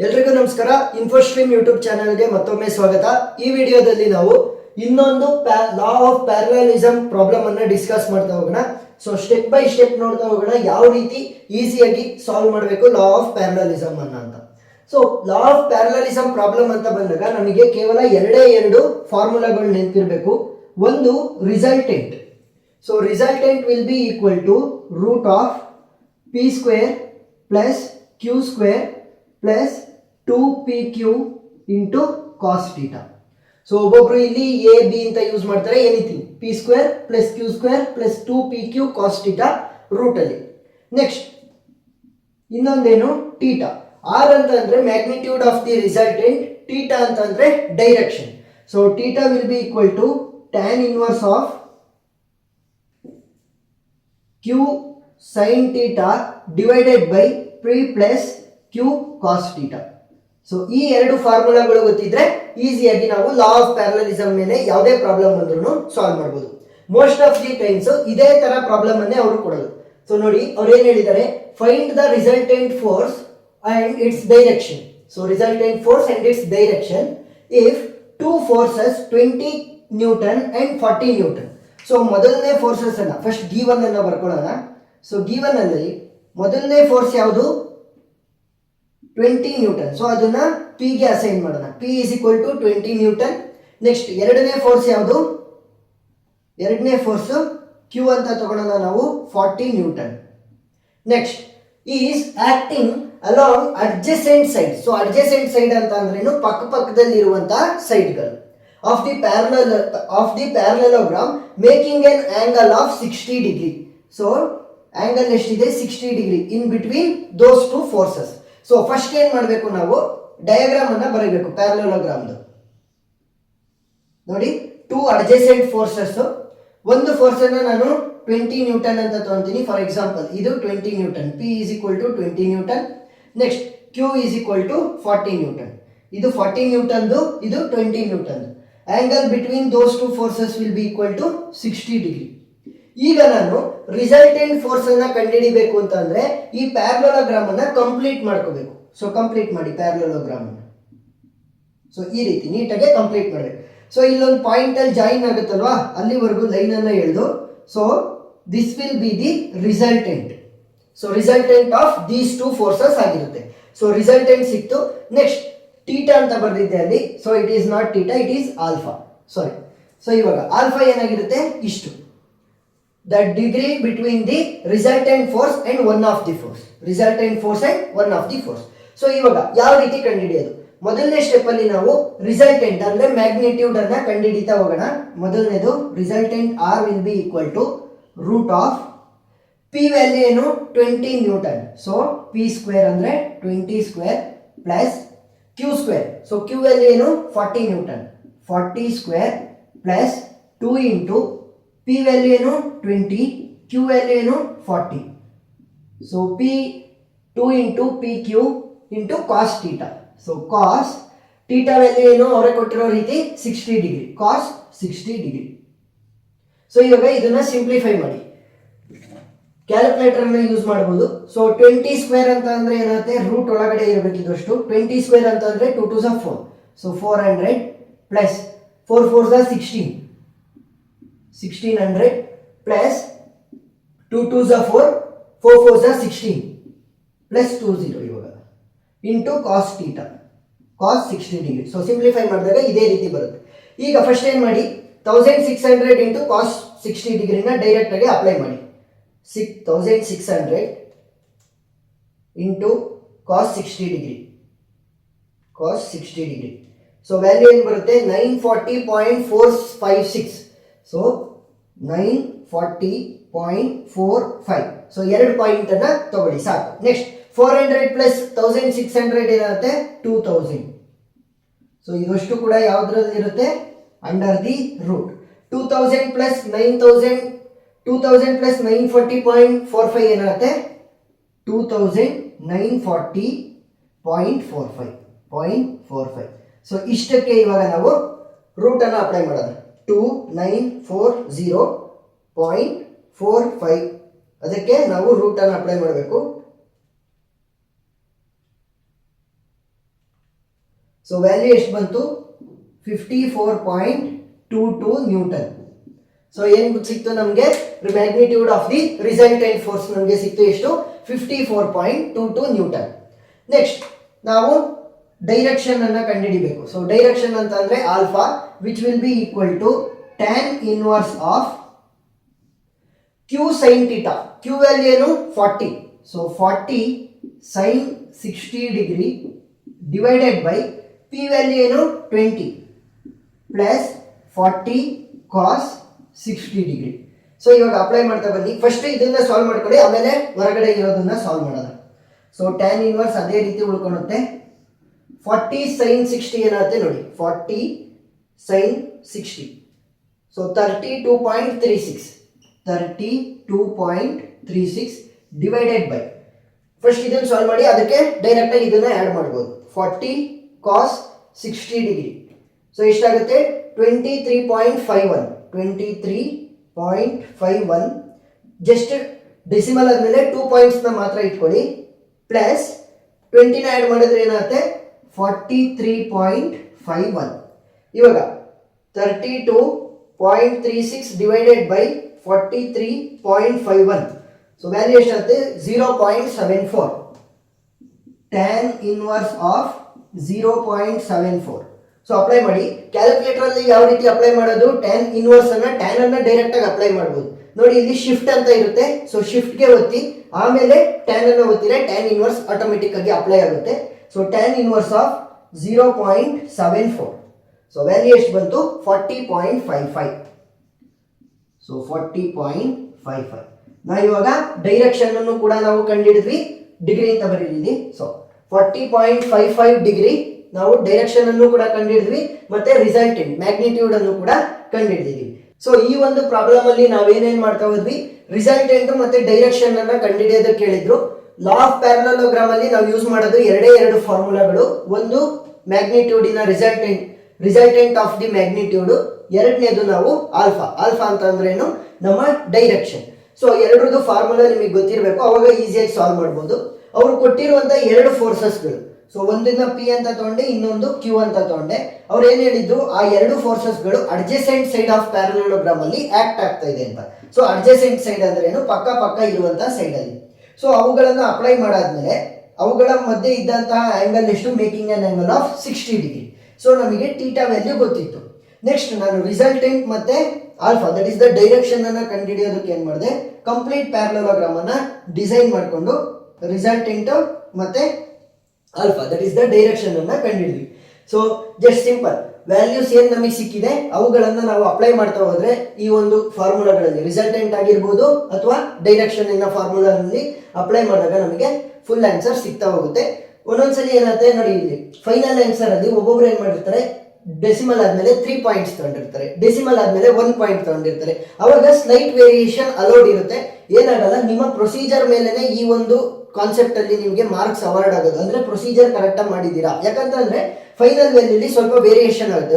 ಎಲ್ರಿಗೂ ನಮಸ್ಕಾರ. ಇನ್ಫೋಸ್ಟ್ರೀಮ್ ಯೂಟ್ಯೂಬ್ ಚಾನೆಲ್ಗೆ ಮತ್ತೊಮ್ಮೆ ಸ್ವಾಗತ. ಈ ವಿಡಿಯೋದಲ್ಲಿ ನಾವು ಇನ್ನೊಂದು ಲಾ ಆಫ್ ಪ್ಯಾರಲಲಿಸಮ್ ಪ್ರಾಬ್ಲಮ್ ಅನ್ನ ಡಿಸ್ಕಸ್ ಮಾಡ್ತಾ ಹೋಗೋಣ. ಸೊ ಸ್ಟೆಪ್ ಬೈ ಸ್ಟೆಪ್ ನೋಡ್ತಾ ಹೋಗೋಣ ಯಾವ ರೀತಿ ಈಸಿಯಾಗಿ ಸಾಲ್ವ್ ಮಾಡಬೇಕು ಲಾ ಆಫ್ ಪ್ಯಾರಲಲಿಸಮ್ ಅನ್ನ ಅಂತ. So law of parallelism problem ಅಂತ ಬಂದಾಗ ನಮಗೆ ಕೇವಲ ಎರಡು ಫಾರ್ಮುಲಾಗಳು ನೆನಪಿರಬೇಕು. ಒಂದು resultant. So resultant will be equal to root of P square plus Q square plus 2pq into cos theta. So ಒಬ್ಬೊಬ್ರು ಇಲ್ಲಿ ಎ ಬಿ ಅಂತ ಯೂಸ್ ಮಾಡ್ತಾರೆ. Anything P square plus Q square plus 2pq cos theta root ಅಲ್ಲಿ. Next ಇನ್ನೊಂದೇನು theta. R ಅಂತ ಅಂದ್ರೆ magnitude of the resultant, theta ಅಂತ ಅಂದ್ರೆ direction. So theta will be equal to tan inverse of q sin theta divided by p plus q cos theta. So ಈ ಎರಡು ಫಾರ್ಮುಲಾಗಳು ಗೊತ್ತಿದ್ರೆ ಈಸಿಯಾಗಿ ನಾವು ಲಾ ಆಫ್ ಪ್ಯಾರಲಲಿಸಮ್ ಮೇಲೆ ಯಾವುದೇ ಪ್ರಾಬ್ಲಮ್ ಬಂದ್ರೂ ಸಾಲ್ವ್ ಮಾಡಬಹುದು. ಮೋಸ್ಟ್ ಆಫ್ ದಿ ಟೈಮ್ಸ್ ಇದೇ ತರ ಪ್ರಾಬ್ಲಮ್ ಅನ್ನೇ ಅವರು ಕೊಡೋದು. ಸೊ ನೋಡಿ ಅವ್ರು ಏನ್ ಹೇಳಿದ್ದಾರೆ, find the resultant force and its direction. So resultant force and its direction if two forces 20 newton and 40 newton. So ಮೊದಲನೇ ಫೋರ್ಸಸ್ ಅನ್ನ ಫಸ್ಟ್ ಗಿವನ್ ಅನ್ನ ಬರ್ಕೊಳ್ಳೋಣ. ಸೊ ಗಿವನ್ ಅಲ್ಲಿ ಮೊದಲನೇ ಫೋರ್ಸ್ ಯಾವುದು 20 ನ್ಯೂಟನ್. ಸೊ ಅದನ್ನ ಪಿ ಗೆ ಅಸೈನ್ ಮಾಡೋಣ. P is equal to 20 newton. Next ಎರಡನೇ ಫೋರ್ಸ್ ಯಾವುದು, ಎರಡನೇ ಫೋರ್ಸ್ ಕ್ಯೂ ಅಂತ ತಗೊಳ್ಳೋಣ ನಾವು 40 newton. Next is acting along adjacent side. So adjacent side ಅಂತ ಅಂದ್ರೇನು, ಪಕ್ಕ ಪಕ್ಕದಲ್ಲಿರುವಂತಹ ಸೈಡ್ಗಳು of the parallelogram making an angle of 60 degree. So angle ಎಷ್ಟಿದೆ, 60 degree in between those two forces. So first ಏನ್ ಮಾಡಬೇಕು, ನಾವು ಡಯಾಗ್ರಾಮ್ ಅನ್ನ ಬರೀಬೇಕು ಪ್ಯಾರಲೋಗ್ರಾಮ್. ನೋಡಿ ಟೂ ಅಡ್ಜಸೆಂಟ್ ಫೋರ್ಸಸ್. ಒಂದು ಫೋರ್ಸ್ ಅನ್ನ ನಾನು 20 ನ್ಯೂಟನ್ ಅಂತ ತಗೊಂತೀನಿ. ಫಾರ್ ಎಕ್ಸಾಂಪಲ್ ಇದು 20 newton. P is equal to 20 newton. Next Q is equal to 40 newton. ಇದು 40 ನ್ಯೂಟನ್, ಇದು 20 newton. Angle between those two forces will be equal to 60 degree. ಈಗ ನಾನು resultant force ಅನ್ನ ಕಂಡುಹಿಡಿಬೇಕು ಅಂತ ಅಂದ್ರೆ ಈ ಪ್ಯಾರಲೋಗ್ರಾಮ್ ಅನ್ನ ಕಂಪ್ಲೀಟ್ ಮಾಡ್ಕೋಬೇಕು. ಸೊ ಕಂಪ್ಲೀಟ್ ಮಾಡಿ ಪ್ಯಾರಲೋಗ್ರಾಮ್ ಅನ್ನ. ಸೊ ಈ ರೀತಿ ನೀಟಾಗಿ ಕಂಪ್ಲೀಟ್ ಮಾಡಬೇಕು. ಸೊ ಇಲ್ಲೊಂದು ಪಾಯಿಂಟ್ ಅಲ್ಲಿ ಜಾಯಿನ್ ಆಗುತ್ತಲ್ವಾ, ಅಲ್ಲಿವರೆಗೂ ಲೈನ್ ಅನ್ನ ಎಳೆದು, so this will be the resultant. So resultant of these two forces ಆಗಿರುತ್ತೆ. ಸೊ ರಿಸಲ್ಟೆಂಟ್ ಸಿಕ್ತು. ನೆಕ್ಸ್ಟ್ ಥೀಟಾ ಅಂತ ಬರ್ದಿದ್ದೆ ಅಲ್ಲಿ. So it is not theta, it is alpha. Sorry. So ಇವಾಗ ಆಲ್ಫಾ ಏನಾಗಿರುತ್ತೆ, ಇಷ್ಟು the degree between the resultant force and one of the force. Resultant force and one of the force. So ಇವಾಗ ಯಾವ ರೀತಿ ಕಂಡುಹಿಡಿಯೋದು, ಮೊದಲನೇ step ಅಲ್ಲಿ ನಾವು resultant ಅಂದ್ರೆ ಮ್ಯಾಗ್ನಿಟ್ಯೂಡ್ ಅನ್ನ ಕಂಡುಹಿಡಿತಾ ಹೋಗೋಣ. ಮೊದಲನೇದು resultant R will be equal to root of P value ಏನು 20 ನ್ಯೂಟನ್. ಸೊ ಪಿ ಸ್ಕ್ವೇರ್ ಅಂದ್ರೆ 20 square plus Q square. So Q value ಏನು 40 newton. 40 square plus 2 into P value ಏನು 20, ಕ್ಯೂ ವ್ಯಾಲ್ಯೂ ಏನು 40. So P 2 into P Q into cos theta. So cos theta value ಏನು ಅವರೇ ಕೊಟ್ಟಿರೋ ರೀತಿ 60 degree, ಕಾಸ್ 60 degree. So ಇವಾಗ ಇದನ್ನ ಸಿಂಪ್ಲಿಫೈ ಮಾಡಿ ಕ್ಯಾಲ್ಕುಲೇಟರ್ ಅನ್ನ ಯೂಸ್ ಮಾಡಬಹುದು. ಸೊ 20 ಸ್ಕ್ವೇರ್ ಅಂತ ಅಂದ್ರೆ ಏನಾಗುತ್ತೆ, ರೂಟ್ ಒಳಗಡೆ ಇರಬೇಕಿದಷ್ಟು. 20 ಸ್ಕ್ವೇರ್ ಅಂತ ಅಂದ್ರೆ 2 2s are 4. So 400 plus 4 4s are 16. 1600 plus 2 2s are 4, 4 4s are 16 plus 20 ಇವಾಗ ಇಂಟು ಕಾಸ್ ಥೀಟಾ, ಕಾಸ್ 60 ಡಿಗ್ರಿ. ಸೊ ಸಿಂಪ್ಲಿಫೈ ಮಾಡಿದಾಗ ಇದೇ ರೀತಿ ಬರುತ್ತೆ. ಈಗ ಫಸ್ಟ್ ಏನು ಮಾಡಿ, 1600 ಇಂಟು ಕಾಸ್ 60 ಡಿಗ್ರಿನ ಡೈರೆಕ್ಟ್ ಆಗಿ ಅಪ್ಲೈ ಮಾಡಿ. 1600 ಇಂಟು ಕಾಸ್ 60 ಡಿಗ್ರಿ, ಕಾಸ್ 60 ಡಿಗ್ರಿ. ಸೊ ವ್ಯಾಲ್ಯೂ ಏನು ಬರುತ್ತೆ 940.456. ಸೊ 940.45. ಸೊ 2 ಪಾಯಿಂಟ್ ಅನ್ನ ತಗೊಳ್ಳಿ ಸಾಕು. ನೆಕ್ಸ್ಟ್ 400 ಪ್ಲಸ್ 1600 ಏನಾಗುತ್ತೆ 2000. ಸೊ ಇದಷ್ಟು ಕೂಡ ಯಾವ್ದ್ರಲ್ಲಿ ಇರುತ್ತೆ, under the root. 2000 plus 9000, 2000 plus 940.45 ಏನಾಗುತ್ತೆ 2940.45. ಸೊ ಇಷ್ಟಕ್ಕೆ ಇವಾಗ ನಾವು ರೂಟ್ ಅನ್ನ ಅಪ್ಲೈ ಮಾಡೋಣ. 2940.45 ಅದಕ್ಕೆ ನಾವು ರೂಟ್ ಅನ್ನು ಅಪ್ಲೈ ಮಾಡಬೇಕು. ಸೊ ವ್ಯಾಲ್ಯೂ ಎಷ್ಟು ಬಂತು 54.22 ನ್ಯೂಟನ್. ಸೊ ಏನು ಸಿಕ್ತು ನಮಗೆ magnitude of the resultant force ನಮಗೆ ಸಿಕ್ತು ಎಷ್ಟು 54.22 ನ್ಯೂಟನ್. ನೆಕ್ಸ್ಟ್ ನಾವು ಡೈರೆಕ್ಷನ್ ಅನ್ನ ಕಂಡುಹಿಡಿಬೇಕು. ಸೊ ಡೈರೆಕ್ಷನ್ ಅಂತಂದ್ರೆ alpha which will be equal to tan inverse of q sin theta. q value ಏನು 40. So 40 sin 60 degree divided by p value ಏನು 20 plus 40 cos 60 degree. So ಇವಾಗ ಅಪ್ಲೈ ಮಾಡ್ತಾ ಬನ್ನಿ. First ಇದನ್ನ ಸಾಲ್ವ್ ಮಾಡ್ಕೊಳ್ಳಿ, ಆಮೇಲೆ ಹೊರಗಡೆ ಇರೋದನ್ನ ಸಾಲ್ವ್ ಮಾಡೋಣ. ಸೊ tan ಇನ್ವರ್ಸ್ ಅದೇ ರೀತಿ ಉಳ್ಕೊಳ್ಳುತ್ತೆ. 40 sin 60 ಏನಾಗುತ್ತೆ ನೋಡಿ, 40 sin 60. So 32.36 divided by, first ಇದನ್ನು ಸಾಲ್ವ್ ಮಾಡಿ, ಅದಕ್ಕೆ ಡೈರೆಕ್ಟ್ ಆಗಿ ಇದನ್ನ ಆ್ಯಡ್ ಮಾಡ್ಬೋದು. 40 cos 60 ಡಿಗ್ರಿ. ಸೊ ಎಷ್ಟಾಗುತ್ತೆ 23.51 ಜಸ್ಟ್ ಡೆಸಿಮಲ್ ಆದಮೇಲೆ 2 ಪಾಯಿಂಟ್ಸ್ನ ಮಾತ್ರ ಇಟ್ಕೊಳ್ಳಿ. ಪ್ಲಸ್ 20ನ ಆ್ಯಡ್ ಮಾಡಿದ್ರೆ ಏನಾಗುತ್ತೆ 43.51. ಇವಾಗ 32.36 ಡಿವೈಡೆಡ್ ಬೈ 43.51. ಸೊ ವ್ಯಾಲ್ಯೂ ಎಷ್ಟಾಗುತ್ತೆ 0.74. tan inverse of 0.74. So apply ಮಾಡಿ. ಕ್ಯಾಲ್ಕುಲೇಟರ್ ಅಲ್ಲಿ ಯಾವ ರೀತಿ ಅಪ್ಲೈ ಮಾಡೋದು, tan ಇನ್ವರ್ಸ್ ಅನ್ನ tan ಅನ್ನ ಡೈರೆಕ್ಟ್ ಆಗಿ ಅಪ್ಲೈ ಮಾಡಬಹುದು. ನೋಡಿ ಇಲ್ಲಿ ಶಿಫ್ಟ್ ಅಂತ ಇರುತ್ತೆ. ಸೊ ಶಿಫ್ಟ್ ಗೆ ಒತ್ತಿ ಆಮೇಲೆ tan ಅನ್ನ ಒತ್ತಿದ್ರೆ tan ಇನ್ವರ್ಸ್ ಆಟೋಮೆಟಿಕ್ ಆಗಿ ಅಪ್ಲೈ ಆಗುತ್ತೆ. So tan inverse of 0.74. So value ಎಷ್ಟು ಬಂತು 40.55. ಸೊ 40.55. ನಾವು ಇವಾಗ ಡೈರೆಕ್ಷನ್ ಅನ್ನು ಕೂಡ ನಾವು ಕಂಡುಹಿಡಿದ್ವಿ, ಡಿಗ್ರಿ ಅಂತ ಬರೀದಿದ್ವಿ. ಸೊ 40.55 ಡಿಗ್ರಿ ನಾವು ಡೈರೆಕ್ಷನ್ ಅನ್ನು ಕೂಡ ಕಂಡುಹಿಡಿದ್ವಿ, ಮತ್ತೆ ರಿಸಲ್ಟೆಂಟ್ ಮ್ಯಾಗ್ನಿಟ್ಯೂಡ್ ಅನ್ನು ಕೂಡ ಕಂಡುಹಿಡಿದಿದ್ವಿ. ಸೊ ಈ ಒಂದು ಪ್ರಾಬ್ಲಮ್ ಅಲ್ಲಿ ನಾವೇನೇನ್ ಮಾಡ್ತಾ ಹೋದ್ವಿ, ರಿಸಲ್ಟೆಂಟ್ ಮತ್ತೆ ಡೈರೆಕ್ಷನ್ ಅನ್ನ ಕಂಡುಹಿಡಿಯೋದಕ್ಕೆ ಕೇಳಿದ್ರು. ಲಾ ಆಫ್ ಪ್ಯಾರಲೋಗ್ರಾಮ್ ಅಲ್ಲಿ ನಾವು ಯೂಸ್ ಮಾಡೋದು ಎರಡು ಫಾರ್ಮುಲಾಗಳು. ಒಂದು ಮ್ಯಾಗ್ನಿಟ್ಯೂಡಿನ ರಿಸಲ್ಟೆಂಟ್ ಆಫ್ ದಿ ಮ್ಯಾಗ್ನಿಟ್ಯೂಡ್, ಎರಡನೇದು ನಾವು ಆಲ್ಫಾ ಅಂತ ಅಂದ್ರೇನು ನಮ್ಮ ಡೈರೆಕ್ಷನ್. ಸೊ ಎರಡರದ್ದು ಫಾರ್ಮುಲಾ ನಿಮಗೆ ಗೊತ್ತಿರಬೇಕು, ಅವಾಗ ಈಸಿಯಾಗಿ ಸಾಲ್ವ್ ಮಾಡ್ಬೋದು. ಅವ್ರು ಕೊಟ್ಟಿರುವಂತ ಎರಡು ಫೋರ್ಸಸ್ಗಳು, ಸೊ ಒಂದನ್ನ P ಅಂತ ತಗೊಂಡೆ, ಇನ್ನೊಂದು Q ಅಂತ ತಗೊಂಡೆ. ಅವ್ರು ಏನ್ ಹೇಳಿದ್ರು, ಆ ಎರಡು ಫೋರ್ಸಸ್ಗಳು ಅಡ್ಜಸೆಂಟ್ ಸೈಡ್ ಆಫ್ ಪ್ಯಾರಲೋಗ್ರಾಮ್ ಅಲ್ಲಿ ಆಕ್ಟ್ ಆಗ್ತಾ ಇದೆ ಅಂತ. ಸೊ ಅಡ್ಜಸೆಂಟ್ ಸೈಡ್ ಅಂದ್ರೆ ಏನು, ಪಕ್ಕ ಇರುವಂತಹ ಸೈಡ್ ಅಲ್ಲಿ. ಸೊ ಅವುಗಳನ್ನ ಅಪ್ಲೈ ಮಾಡಾದ್ಮೇಲೆ ಅವುಗಳ ಮಧ್ಯೆ ಇದ್ದಂತಹ ಆಂಗಲ್ ಎಷ್ಟು, making an angle of 60 degree. So ನಮಗೆ ಥೀಟಾ ವ್ಯಾಲ್ಯೂ ಗೊತ್ತಿತ್ತು. ನೆಕ್ಸ್ಟ್ ನಾನು ರಿಸಲ್ಟೆಂಟ್ ಮತ್ತೆ alpha that is the direction ಅನ್ನ ಕಂಡುಹಿಡಿಯೋದಕ್ಕೆ ಏನ್ ಮಾಡಿದೆ, ಕಂಪ್ಲೀಟ್ ಪ್ಯಾರಲೋಗ್ರಾಮ್ ಅನ್ನ ಡಿಸೈನ್ ಮಾಡಿಕೊಂಡು ರಿಸಲ್ಟೆಂಟ್ ಮತ್ತೆ alpha that is the direction ಅನ್ನ ಕಂಡುಹಿಡಿದ್ವಿ. ಸೊ ಜಸ್ಟ್ ಸಿಂಪಲ್ ವ್ಯಾಲ್ಯೂಸ್ ಏನ್ ನಮಗೆ ಸಿಕ್ಕಿದೆ ಅವುಗಳನ್ನ ನಾವು ಅಪ್ಲೈ ಮಾಡ್ತಾ ಹೋದ್ರೆ ಈ ಒಂದು ಫಾರ್ಮುಲಾಗಳಲ್ಲಿ ರಿಸಲ್ಟೆಂಟ್ ಆಗಿರ್ಬೋದು ಅಥವಾ ಡೈರೆಕ್ಷನ್ ಇನ್ನ ಫಾರ್ಮುಲಾದಲ್ಲಿ ಅಪ್ಲೈ ಮಾಡಿದಾಗ ನಮಗೆ ಫುಲ್ ಆನ್ಸರ್ ಸಿಗ್ತಾ ಹೋಗುತ್ತೆ. ಒಂದೊಂದ್ಸಲಿ ಏನಾಗುತ್ತೆ ನೋಡಿ, ಇಲ್ಲಿ ಫೈನಲ್ ಆನ್ಸರ್ ಅಲ್ಲಿ ಒಬ್ಬೊಬ್ರು ಏನ್ ಮಾಡಿರ್ತಾರೆ, ಡೆಸಿಮಲ್ ಆದ್ಮೇಲೆ 3 ಪಾಯಿಂಟ್ಸ್ ತಗೊಂಡಿರ್ತಾರೆ, ಡೆಸಿಮಲ್ ಆದ್ಮೇಲೆ 1 ಪಾಯಿಂಟ್ ತಗೊಂಡಿರ್ತಾರೆ. ಅವಾಗ ಸ್ಲೈಟ್ ವೇರಿಯೇಷನ್ ಅಲೋಡ್ ಇರುತ್ತೆ. ಏನಾಗಲ್ಲ, ನಿಮ್ಮ ಪ್ರೊಸೀಜರ್ ಮೇಲೆನೆ ಈ ಒಂದು ಕಾನ್ಸೆಪ್ಟ್ ಅಲ್ಲಿ ನಿಮಗೆ ಮಾರ್ಕ್ಸ್ ಅವಾರ್ಡ್ ಆಗೋದು. ಅಂದ್ರೆ ಪ್ರೊಸೀಜರ್ ಕರೆಕ್ಟ್ ಆಗಿ ಮಾಡಿದ್ದೀರಾ. ಯಾಕಂತಂದ್ರೆ ಫೈನಲ್ ವ್ಯಾಲ್ಯೂಲಿ ಸ್ವಲ್ಪ ವೇರಿಯೇಷನ್ ಆಗುತ್ತೆ.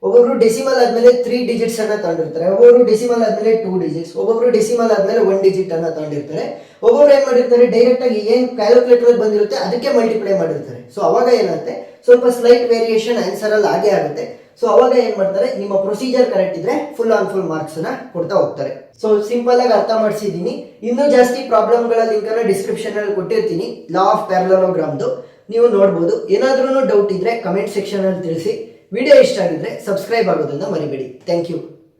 ಒಬ್ಬೊಬ್ರು ಡೆಸಿಮಲ್ ಆದ್ಮೇಲೆ 3 ಡಿಜಿಟ್ಸ್ ಅನ್ನ ತಗೊಂಡಿರ್ತಾರೆ, ಒಬ್ಬೊಬ್ರು ಡೆಸಿಮಲ್ ಆದ್ಮೇಲೆ 2 ಡಿಜಿಟ್ಸ್, ಒಬ್ಬೊಬ್ರು ಡೆಸಿಮಲ್ ಆದ್ಮೇಲೆ 1 ಡಿಜಿಟ್ ಅನ್ನ ತಗೊಂಡಿರ್ತಾರೆ. ಒಬ್ಬೊಬ್ರು ಏನ್ ಮಾಡಿರ್ತಾರೆ, ಡೈರೆಕ್ಟ್ ಆಗಿ ಏನ್ ಕ್ಯಾಲ್ಕುಲೇಟರ್ ಬಂದಿರುತ್ತೆ ಅದಕ್ಕೆ ಮಲ್ಟಿಪ್ಲೈ ಮಾಡಿರ್ತಾರೆ. ಸೊ ಅವಾಗ ಏನಾಗುತ್ತೆ, ಸ್ವಲ್ಪ ಸ್ಲೈಟ್ ವೇರಿಯೇಷನ್ ಆನ್ಸರ್ ಅಲ್ಲಿ ಆಗೇ ಆಗುತ್ತೆ. ಸೊ ಅವಾಗ ಏನ್ ಮಾಡ್ತಾರೆ, ನಿಮ್ಮ ಪ್ರೊಸೀಜರ್ ಕರೆಕ್ಟ್ ಇದ್ರೆ ಫುಲ್ ಮಾರ್ಕ್ಸ್ ನ ಕೊಡ್ತಾ ಹೋಗ್ತಾರೆ. ಸೊ ಸಿಂಪಲ್ ಆಗಿ ಅರ್ಥ ಮಾಡಿಸಿದೀನಿ. ಇನ್ನೂ ಜಾಸ್ತಿ ಪ್ರಾಬ್ಲಮ್ಗಳ ಲಿಂಕ್ ಅನ್ನ ಡಿಸ್ಕ್ರಿಪ್ಷನ್ ಅಲ್ಲಿ ಕೊಟ್ಟಿರ್ತೀನಿ, ಲಾ ಆಫ್ ಪ್ಯಾರಲೋಗ್ರಾಮ್ದು, ನೀವು ನೋಡ್ಬೋದು. ಏನಾದ್ರೂ ಡೌಟ್ ಇದ್ರೆ ಕಮೆಂಟ್ ಸೆಕ್ಷನ್ ಅಲ್ಲಿ ತಿಳಿಸಿ. ವಿಡಿಯೋ ಇಷ್ಟ ಆಗಿದ್ರೆ ಸಬ್ಸ್ಕ್ರೈಬ್ ಆಗೋದನ್ನ ಮರಿಬೇಡಿ. Thank you.